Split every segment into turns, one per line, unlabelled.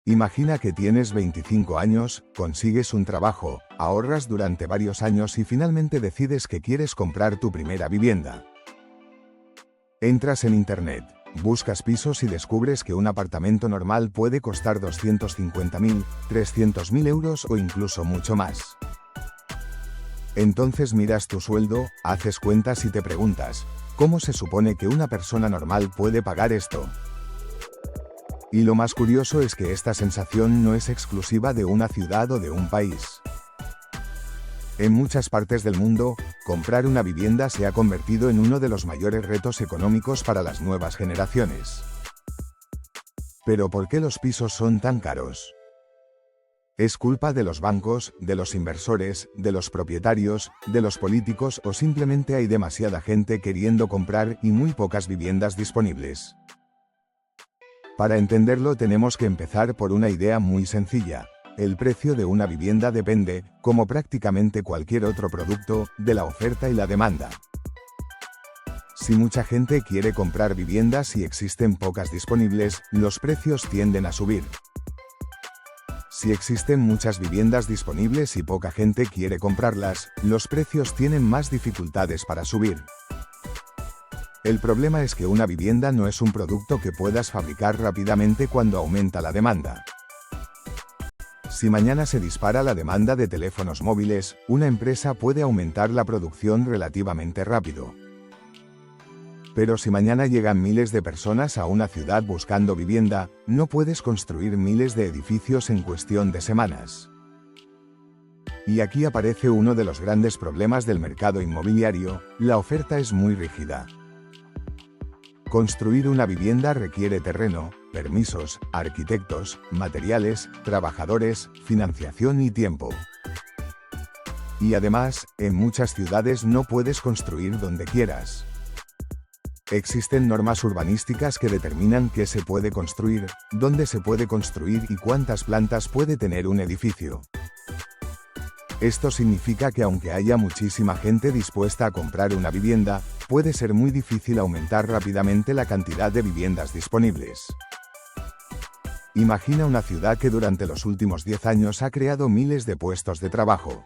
Imagina que tienes 25 años, consigues un trabajo, ahorras durante varios años y finalmente decides que quieres comprar tu primera vivienda. Entras en Internet, buscas pisos y descubres que un apartamento normal puede costar 250.000, 300.000 euros o incluso mucho más. Entonces miras tu sueldo, haces cuentas y te preguntas, ¿cómo se supone que una persona normal puede pagar esto? Y lo más curioso es que esta sensación no es exclusiva de una ciudad o de un país. En muchas partes del mundo, comprar una vivienda se ha convertido en uno de los mayores retos económicos para las nuevas generaciones. Pero ¿por qué los pisos son tan caros? ¿Es culpa de los bancos, de los inversores, de los propietarios, de los políticos o simplemente hay demasiada gente queriendo comprar y muy pocas viviendas disponibles? Para entenderlo tenemos que empezar por una idea muy sencilla. El precio de una vivienda depende, como prácticamente cualquier otro producto, de la oferta y la demanda. Si mucha gente quiere comprar viviendas y existen pocas disponibles, los precios tienden a subir. Si existen muchas viviendas disponibles y poca gente quiere comprarlas, los precios tienen más dificultades para subir. El problema es que una vivienda no es un producto que puedas fabricar rápidamente cuando aumenta la demanda. Si mañana se dispara la demanda de teléfonos móviles, una empresa puede aumentar la producción relativamente rápido. Pero si mañana llegan miles de personas a una ciudad buscando vivienda, no puedes construir miles de edificios en cuestión de semanas. Y aquí aparece uno de los grandes problemas del mercado inmobiliario: la oferta es muy rígida. Construir una vivienda requiere terreno, permisos, arquitectos, materiales, trabajadores, financiación y tiempo. Y además, en muchas ciudades no puedes construir donde quieras. Existen normas urbanísticas que determinan qué se puede construir, dónde se puede construir y cuántas plantas puede tener un edificio. Esto significa que aunque haya muchísima gente dispuesta a comprar una vivienda, puede ser muy difícil aumentar rápidamente la cantidad de viviendas disponibles. Imagina una ciudad que durante los últimos 10 años ha creado miles de puestos de trabajo.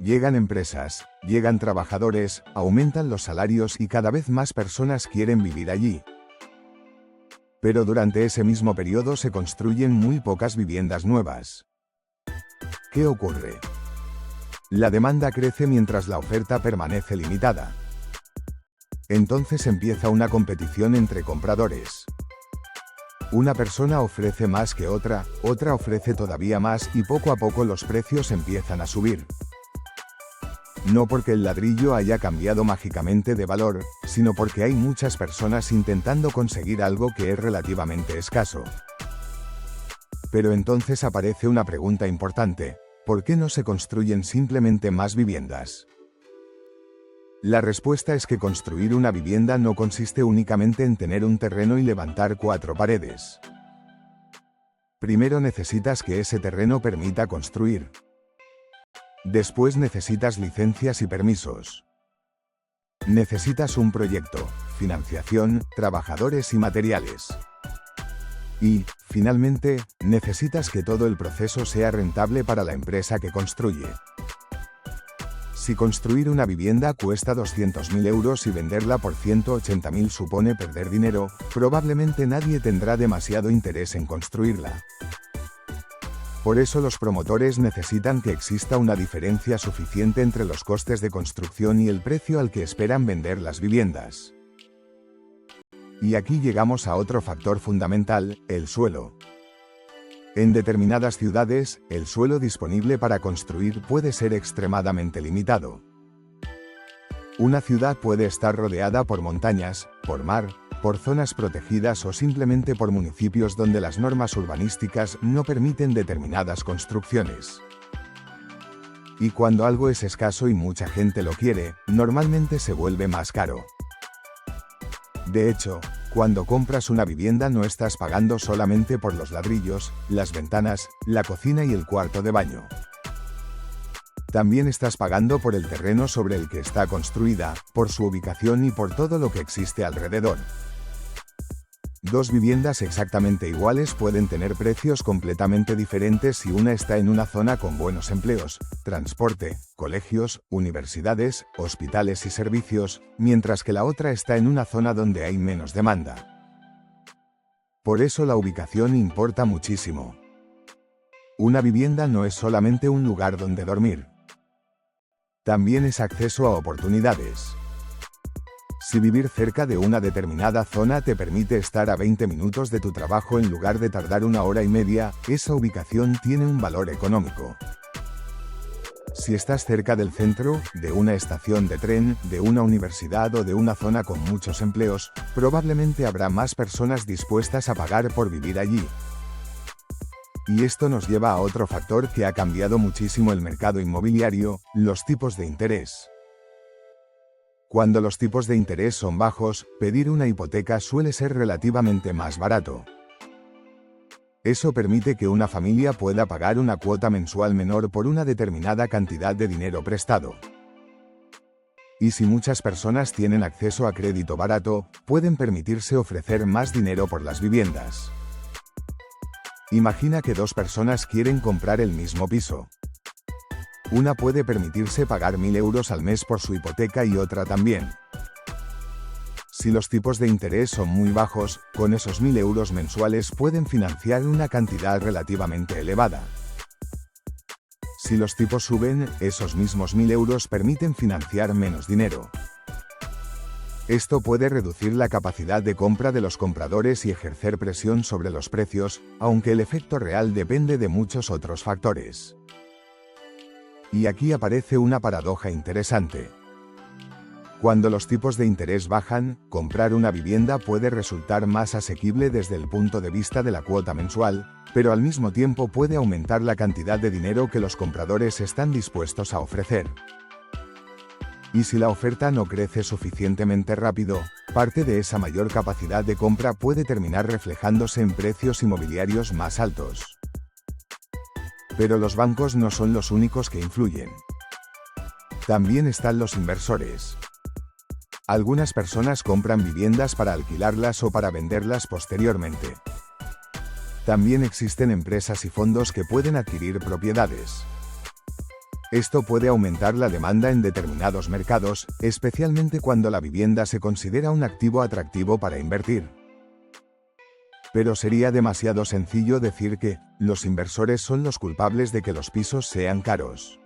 Llegan empresas, llegan trabajadores, aumentan los salarios y cada vez más personas quieren vivir allí. Pero durante ese mismo periodo se construyen muy pocas viviendas nuevas. ¿Qué ocurre? La demanda crece mientras la oferta permanece limitada. Entonces empieza una competición entre compradores. Una persona ofrece más que otra ofrece todavía más y poco a poco los precios empiezan a subir. No porque el ladrillo haya cambiado mágicamente de valor, sino porque hay muchas personas intentando conseguir algo que es relativamente escaso. Pero entonces aparece una pregunta importante: ¿por qué no se construyen simplemente más viviendas? La respuesta es que construir una vivienda no consiste únicamente en tener un terreno y levantar 4 paredes. Primero necesitas que ese terreno permita construir. Después necesitas licencias y permisos. Necesitas un proyecto, financiación, trabajadores y materiales. Y, finalmente, necesitas que todo el proceso sea rentable para la empresa que construye. Si construir una vivienda cuesta 200.000 euros y venderla por 180.000 supone perder dinero, probablemente nadie tendrá demasiado interés en construirla. Por eso los promotores necesitan que exista una diferencia suficiente entre los costes de construcción y el precio al que esperan vender las viviendas. Y aquí llegamos a otro factor fundamental: el suelo. En determinadas ciudades, el suelo disponible para construir puede ser extremadamente limitado. Una ciudad puede estar rodeada por montañas, por mar, por zonas protegidas o simplemente por municipios donde las normas urbanísticas no permiten determinadas construcciones. Y cuando algo es escaso y mucha gente lo quiere, normalmente se vuelve más caro. De hecho, cuando compras una vivienda no estás pagando solamente por los ladrillos, las ventanas, la cocina y el cuarto de baño. También estás pagando por el terreno sobre el que está construida, por su ubicación y por todo lo que existe alrededor. Dos viviendas exactamente iguales pueden tener precios completamente diferentes si una está en una zona con buenos empleos, transporte, colegios, universidades, hospitales y servicios, mientras que la otra está en una zona donde hay menos demanda. Por eso la ubicación importa muchísimo. Una vivienda no es solamente un lugar donde dormir. También es acceso a oportunidades. Si vivir cerca de una determinada zona te permite estar a 20 minutos de tu trabajo en lugar de tardar 1 hora y media, esa ubicación tiene un valor económico. Si estás cerca del centro, de una estación de tren, de una universidad o de una zona con muchos empleos, probablemente habrá más personas dispuestas a pagar por vivir allí. Y esto nos lleva a otro factor que ha cambiado muchísimo el mercado inmobiliario: los tipos de interés. Cuando los tipos de interés son bajos, pedir una hipoteca suele ser relativamente más barato. Eso permite que una familia pueda pagar una cuota mensual menor por una determinada cantidad de dinero prestado. Y si muchas personas tienen acceso a crédito barato, pueden permitirse ofrecer más dinero por las viviendas. Imagina que dos personas quieren comprar el mismo piso. Una puede permitirse pagar 1.000 euros al mes por su hipoteca y otra también. Si los tipos de interés son muy bajos, con esos 1.000 euros mensuales pueden financiar una cantidad relativamente elevada. Si los tipos suben, esos mismos 1.000 euros permiten financiar menos dinero. Esto puede reducir la capacidad de compra de los compradores y ejercer presión sobre los precios, aunque el efecto real depende de muchos otros factores. Y aquí aparece una paradoja interesante. Cuando los tipos de interés bajan, comprar una vivienda puede resultar más asequible desde el punto de vista de la cuota mensual, pero al mismo tiempo puede aumentar la cantidad de dinero que los compradores están dispuestos a ofrecer. Y si la oferta no crece suficientemente rápido, parte de esa mayor capacidad de compra puede terminar reflejándose en precios inmobiliarios más altos. Pero los bancos no son los únicos que influyen. También están los inversores. Algunas personas compran viviendas para alquilarlas o para venderlas posteriormente. También existen empresas y fondos que pueden adquirir propiedades. Esto puede aumentar la demanda en determinados mercados, especialmente cuando la vivienda se considera un activo atractivo para invertir. Pero sería demasiado sencillo decir que los inversores son los culpables de que los pisos sean caros.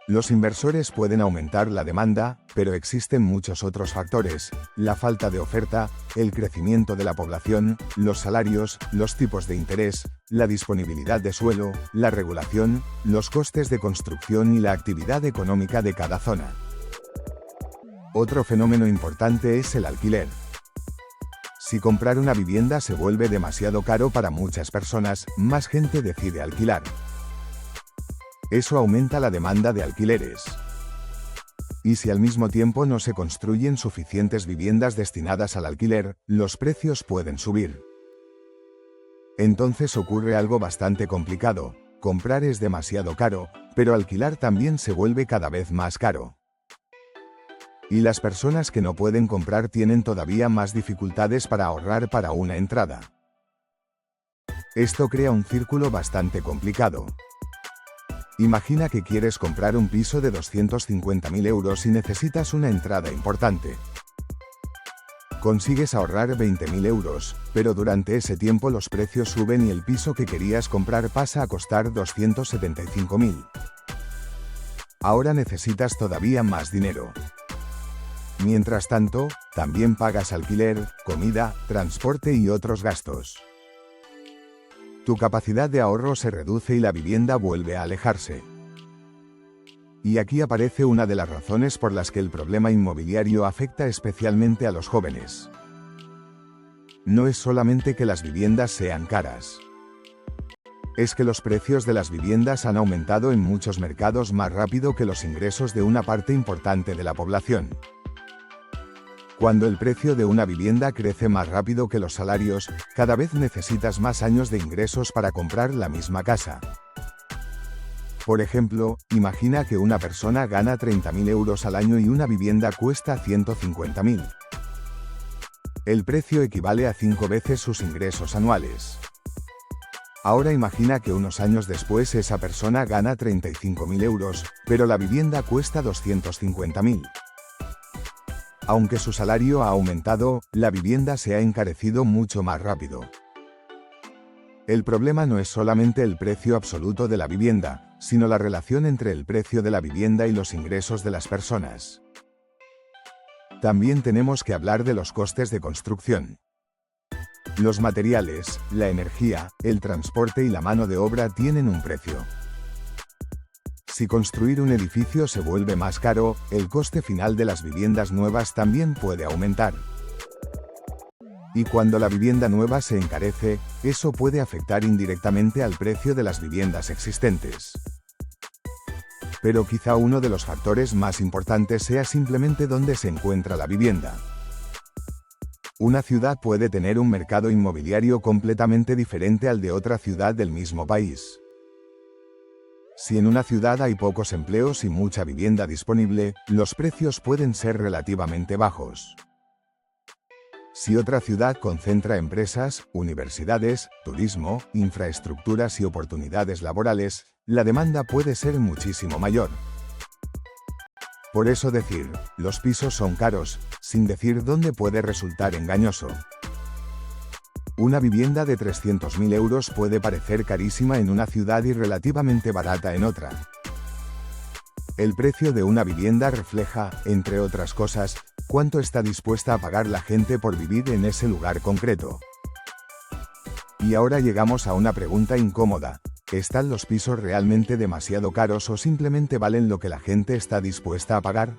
Los inversores pueden aumentar la demanda, pero existen muchos otros factores: la falta de oferta, el crecimiento de la población, los salarios, los tipos de interés, la disponibilidad de suelo, la regulación, los costes de construcción y la actividad económica de cada zona. Otro fenómeno importante es el alquiler. Si comprar una vivienda se vuelve demasiado caro para muchas personas, más gente decide alquilar. Eso aumenta la demanda de alquileres. Y si al mismo tiempo no se construyen suficientes viviendas destinadas al alquiler, los precios pueden subir. Entonces ocurre algo bastante complicado: comprar es demasiado caro, pero alquilar también se vuelve cada vez más caro. Y las personas que no pueden comprar tienen todavía más dificultades para ahorrar para una entrada. Esto crea un círculo bastante complicado. Imagina que quieres comprar un piso de 250.000 euros y necesitas una entrada importante. Consigues ahorrar 20.000 euros, pero durante ese tiempo los precios suben y el piso que querías comprar pasa a costar 275.000. Ahora necesitas todavía más dinero. Mientras tanto, también pagas alquiler, comida, transporte y otros gastos. Tu capacidad de ahorro se reduce y la vivienda vuelve a alejarse. Y aquí aparece una de las razones por las que el problema inmobiliario afecta especialmente a los jóvenes. No es solamente que las viviendas sean caras. Es que los precios de las viviendas han aumentado en muchos mercados más rápido que los ingresos de una parte importante de la población. Cuando el precio de una vivienda crece más rápido que los salarios, cada vez necesitas más años de ingresos para comprar la misma casa. Por ejemplo, imagina que una persona gana 30.000 euros al año y una vivienda cuesta 150.000. El precio equivale a 5 veces sus ingresos anuales. Ahora imagina que unos años después esa persona gana 35.000 euros, pero la vivienda cuesta 250.000. Aunque su salario ha aumentado, la vivienda se ha encarecido mucho más rápido. El problema no es solamente el precio absoluto de la vivienda, sino la relación entre el precio de la vivienda y los ingresos de las personas. También tenemos que hablar de los costes de construcción. Los materiales, la energía, el transporte y la mano de obra tienen un precio. Si construir un edificio se vuelve más caro, el coste final de las viviendas nuevas también puede aumentar. Y cuando la vivienda nueva se encarece, eso puede afectar indirectamente al precio de las viviendas existentes. Pero quizá uno de los factores más importantes sea simplemente dónde se encuentra la vivienda. Una ciudad puede tener un mercado inmobiliario completamente diferente al de otra ciudad del mismo país. Si en una ciudad hay pocos empleos y mucha vivienda disponible, los precios pueden ser relativamente bajos. Si otra ciudad concentra empresas, universidades, turismo, infraestructuras y oportunidades laborales, la demanda puede ser muchísimo mayor. Por eso decir, los pisos son caros, sin decir dónde puede resultar engañoso. Una vivienda de 300.000 euros puede parecer carísima en una ciudad y relativamente barata en otra. El precio de una vivienda refleja, entre otras cosas, cuánto está dispuesta a pagar la gente por vivir en ese lugar concreto. Y ahora llegamos a una pregunta incómoda. ¿Están los pisos realmente demasiado caros o simplemente valen lo que la gente está dispuesta a pagar?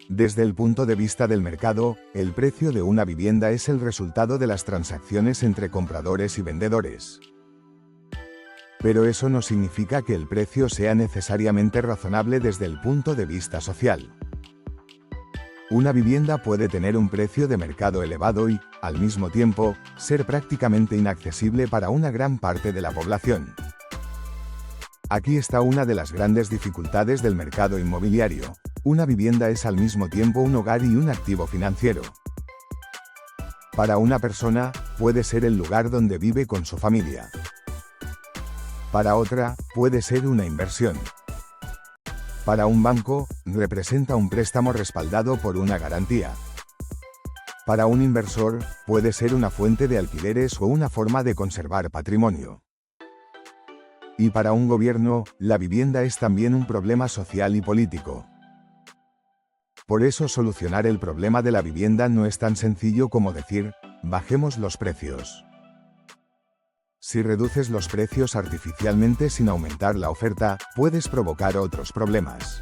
Desde el punto de vista del mercado, el precio de una vivienda es el resultado de las transacciones entre compradores y vendedores. Pero eso no significa que el precio sea necesariamente razonable desde el punto de vista social. Una vivienda puede tener un precio de mercado elevado y, al mismo tiempo, ser prácticamente inaccesible para una gran parte de la población. Aquí está una de las grandes dificultades del mercado inmobiliario. Una vivienda es al mismo tiempo un hogar y un activo financiero. Para una persona, puede ser el lugar donde vive con su familia. Para otra, puede ser una inversión. Para un banco, representa un préstamo respaldado por una garantía. Para un inversor, puede ser una fuente de alquileres o una forma de conservar patrimonio. Y para un gobierno, la vivienda es también un problema social y político. Por eso solucionar el problema de la vivienda no es tan sencillo como decir, bajemos los precios. Si reduces los precios artificialmente sin aumentar la oferta, puedes provocar otros problemas.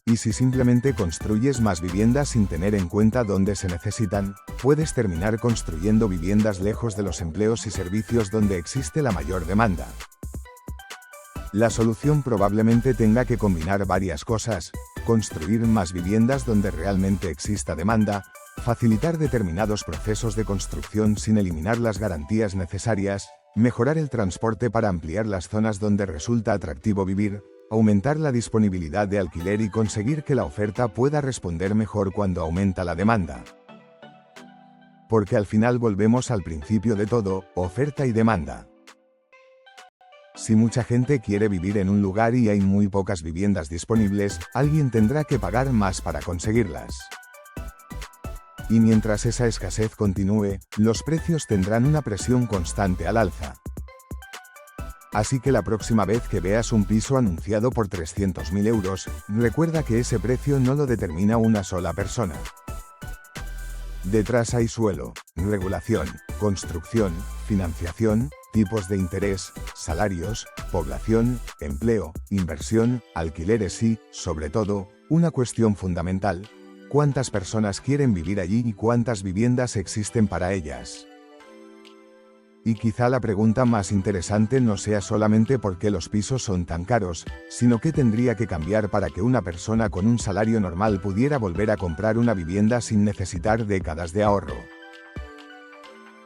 Y si simplemente construyes más viviendas sin tener en cuenta dónde se necesitan, puedes terminar construyendo viviendas lejos de los empleos y servicios donde existe la mayor demanda. La solución probablemente tenga que combinar varias cosas: construir más viviendas donde realmente exista demanda, facilitar determinados procesos de construcción sin eliminar las garantías necesarias, mejorar el transporte para ampliar las zonas donde resulta atractivo vivir, aumentar la disponibilidad de alquiler y conseguir que la oferta pueda responder mejor cuando aumenta la demanda. Porque al final volvemos al principio de todo, oferta y demanda. Si mucha gente quiere vivir en un lugar y hay muy pocas viviendas disponibles, alguien tendrá que pagar más para conseguirlas. Y mientras esa escasez continúe, los precios tendrán una presión constante al alza. Así que la próxima vez que veas un piso anunciado por 300.000 euros, recuerda que ese precio no lo determina una sola persona. Detrás hay suelo, regulación, construcción, financiación, tipos de interés, salarios, población, empleo, inversión, alquileres y, sobre todo, una cuestión fundamental: ¿cuántas personas quieren vivir allí y cuántas viviendas existen para ellas? Y quizá la pregunta más interesante no sea solamente por qué los pisos son tan caros, sino qué tendría que cambiar para que una persona con un salario normal pudiera volver a comprar una vivienda sin necesitar décadas de ahorro.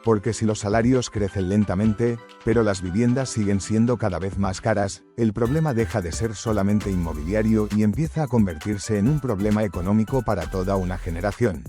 Porque si los salarios crecen lentamente, pero las viviendas siguen siendo cada vez más caras, el problema deja de ser solamente inmobiliario y empieza a convertirse en un problema económico para toda una generación.